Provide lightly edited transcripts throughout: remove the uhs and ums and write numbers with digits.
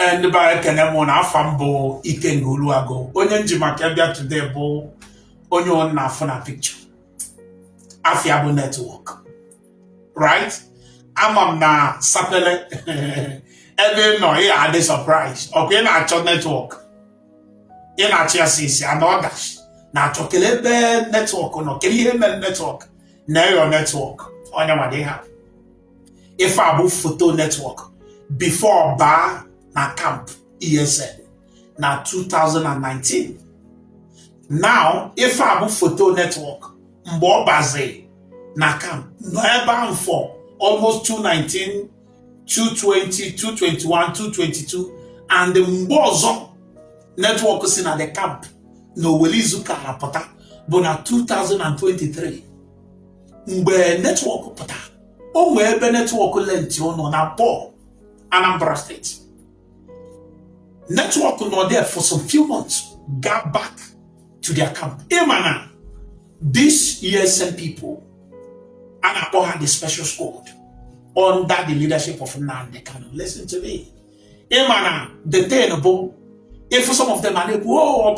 And by Kenemona Fambo Ikenga Uluago. Onye Njimakebia today bo onye on na phone picture. Afiabo network. Right? Amam na sapele every no here are the surprise. Okay, na cho network. In a chassis and others. Na chokelebe network no kelihe network. Na your network. Onya madeha. If I move photo network before bar na camp ESN na 2019. Now if I move photo network mbo baze na camp no ever for almost 219, 220, 221, 222 and the mbozo network is in at the camp no welizuka rapota but na 2023 mbe network pota o mwe ebe network lenti ono na po Anambra State. Network not there for some few months, got back to their camp. Emana, these ESN people, Anapo had a special squad under the leadership of Nnamdi Kanu. Listen to me. Emana, the tenable, if some of them are like, whoa,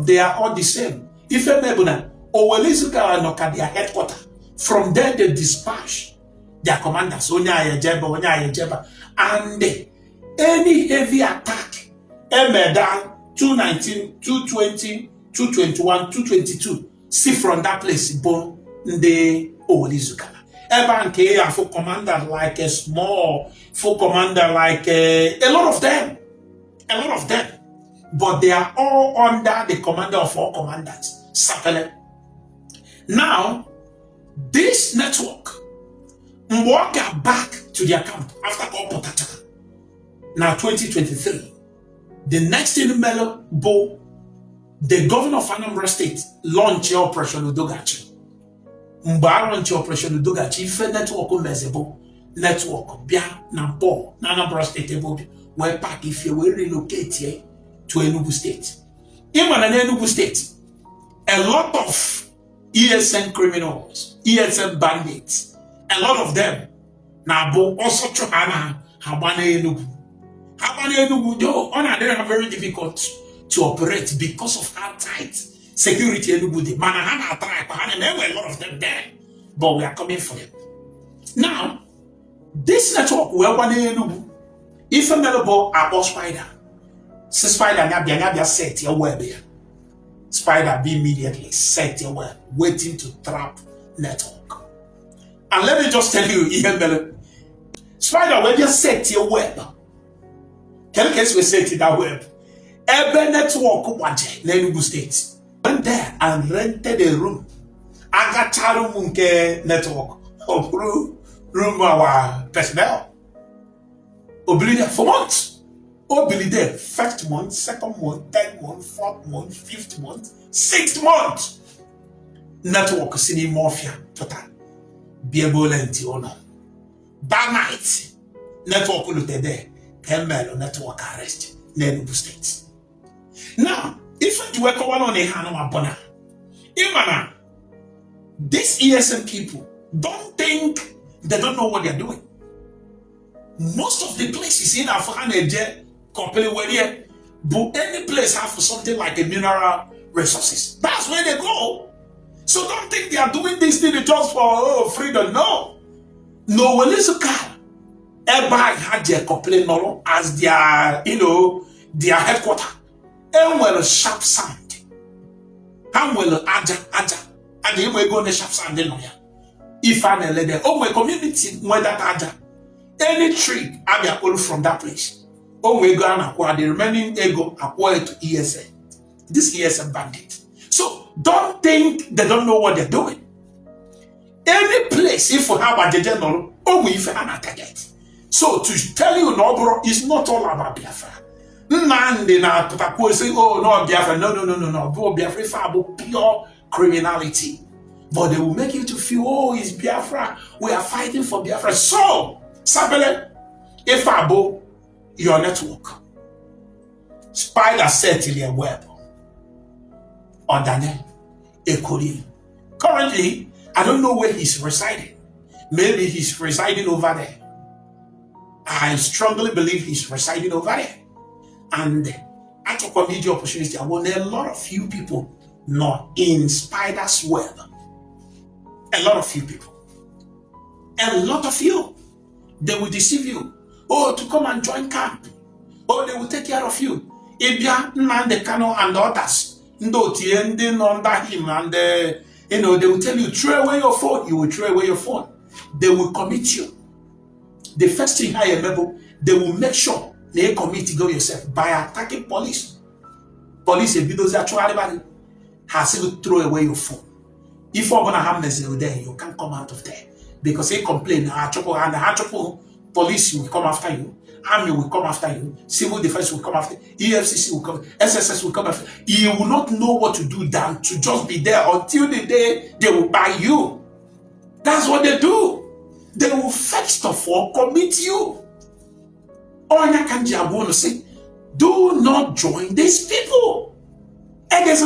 they are all the same. If a mebuna, or Welizuka no at their headquarters, from there they dispatch their commanders, and any heavy attack, Emeda 219, 220, 221, 222, see from that place, bon the Owelizuka. Eban K for commander like a small, for commander like a lot of them, but they are all under the commander of all commanders, Sapele. Now, this network walk back to their camp after all Potata. Now 2023. The next thing Melo Bo, the governor of Anambra State launched Operation Udogachi. Mba launch Operation Udogachi, ife network mezebo, network bia na bo na Anambra State ebo where pack if you will relocate here to Enugu State. Even in Enugu State, a lot of ESN criminals, ESN bandits, a lot of them now bo also trying Habane Enugu. Habane Enugu, though, they are very difficult to operate because of how tight security Enugu. Manahana attack, and there were a lot of them there, but we are coming for them. Now, this network, we are one Enugu. If a mellow about spider, spider nabia set your web here. Spider be immediately set your web, waiting to trap network. And let me just tell you, Spider will just set your web. Can we set it that web? Every network waje Enugu State went there and rented a room. Agataru munke network of room our personnel. Obili there for months. Obili there first month, second month, third month, fourth month, fifth month, sixth month. Network sini mafia total. Biabolenti ono. That night, network looted there. Kemelo network arrest Enugu State. Now, if you work on a Hanoma Bona, Imana, these ESN people don't think they don't know what they're doing. Most of the places in Afghanistan, but any place have something like a mineral resources. That's where they go. So don't think they are doing this thing just for freedom. No. No, well, it's a car. Everybody had their complaint as their, their headquarters. And well, sharp sand. And well, aja. And you will go on the sharp sand. If I let them, my community, where that aja. Any tree, I be pulled from that place. We go and acquire the remaining ego acquired to ESN. This ESN bandit. So don't think they don't know what they're doing. Any place, if we have a general, we have an target. So to tell you, no, bro, it's not all about Biafra. Man, they now say, oh, no, Biafra. No. Bro, Biafra is about pure criminality. But they will make you to feel, oh, it's Biafra. We are fighting for Biafra. So, Sabele, if I bo your network, Spider set till your web, or Daniel, Ekoli. Currently, I don't know where he's residing. Maybe he's residing over there. I strongly believe he's residing over there. And at a media opportunity, I want a lot of you people not in spider's web. A lot of you people. A lot of you. They will deceive you. Oh, to come and join camp. Oh, they will take care of you. Ibia, Nande Kano, and others. Ndoti, and under him, and they will tell you, throw away your phone. You will throw away your phone. They will commit you. The first thing I remember, they will make sure they commit to go yourself by attacking police. Police, if those actually has to throw away your phone. If you're gonna have this there, you can't come out of there because they complain. And the police will come after you. Army will come after you. Civil defense will come after you. EFCC will come. SSS will come after you. You will not know what to do than to just be there until the day they will buy you. That's what they do. They will first of all commit you. Onya Kanji Abuno say, do not join these people. There is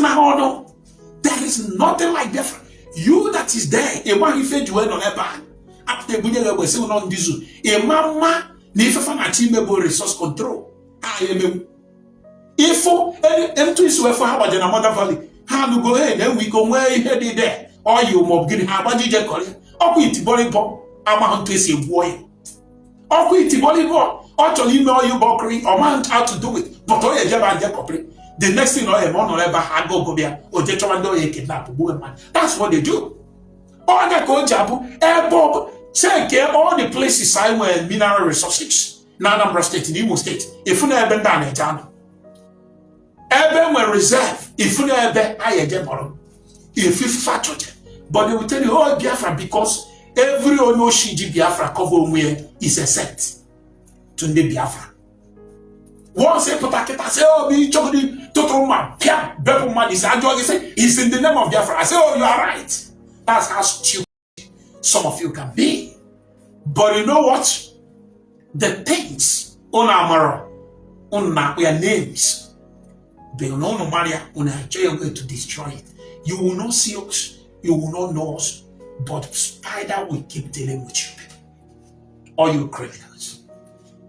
nothing like that. You that is there, a man if you went on a ban, after the Buddha was still on this, a mama, Nifan achievable resource control. I am if M2 is where for how in another valley, how to go ahead, then we go way headed there, or you mob getting how about you call it, or quit body pop, I'm on to say boy, or quit body pop, or to email you bokri, or man how to do it, but all your job and your copy. The next thing I am on ever had go there or they try to kidnap woman. That's what they do. All that go jabu, Bob, check all the places I were mineral resources. Nanambra State in Imo State. If you never done it, Eben were reserved. If you never I get if you factored it. But they will tell you, oh, Biafra, because every Onoshiji Biafra cover where is a set to the Biafra. Once a potato say, oh, be chocolate, total man, Pia, Beppo man is say, it's in the name of Biafra. I say, oh, you are right. That's how stupid some of you can be. But you know what? The things on our names, they will not Maria on a jail way to destroy it. You will not see us, you will not know us, but spider will keep dealing with you. All you criminals.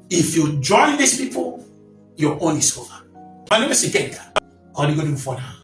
If you join these people, your own is over. My name is Ikenga. How do you go for now?